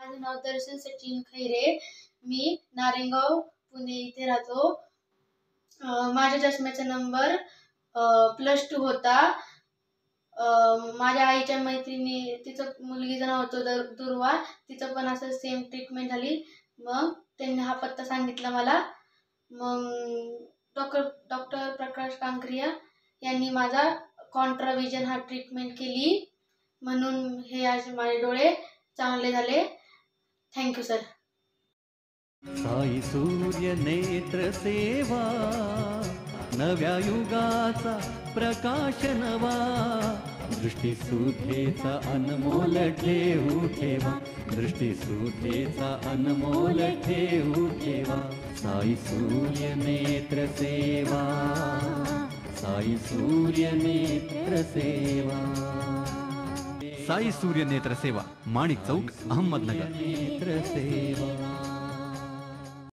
माझं नाव दर्शन सचिन खैरे. मी नारायणगाव पुणे इथे राहतो. माझ्या चष्म्याचा नंबर +2 होता. माझ्या आईच्या मैत्रिणी, तिचं मुलगीचं नाव होतं दुर्वा. तिचं पण असं सेम ट्रीटमेंट झाली. मग त्यांनी हा पत्ता सांगितला मला. मग डॉक्टर प्रकाश कांकरिया यांनी माझा कॉन्ट्राव्हिजन हा ट्रीटमेंट केली, म्हणून हे आज माझे डोळे चांगले झाले. Thank you sir. साई सूर्य नेत्र सेवा, नव्या युगाचा प्रकाश नवा. दृष्टीसुधेचा अनमोल ठेवू ठेवा, दृष्टीसुधेचा अनमोल ठेवू ठेवा. साई सूर्य नेत्र सेवा, साई सूर्य नेत्र सेवा. साई सूर्य नेत्र सेवा, माणिक चौक, अहमदनगर. नेत्र सेवा.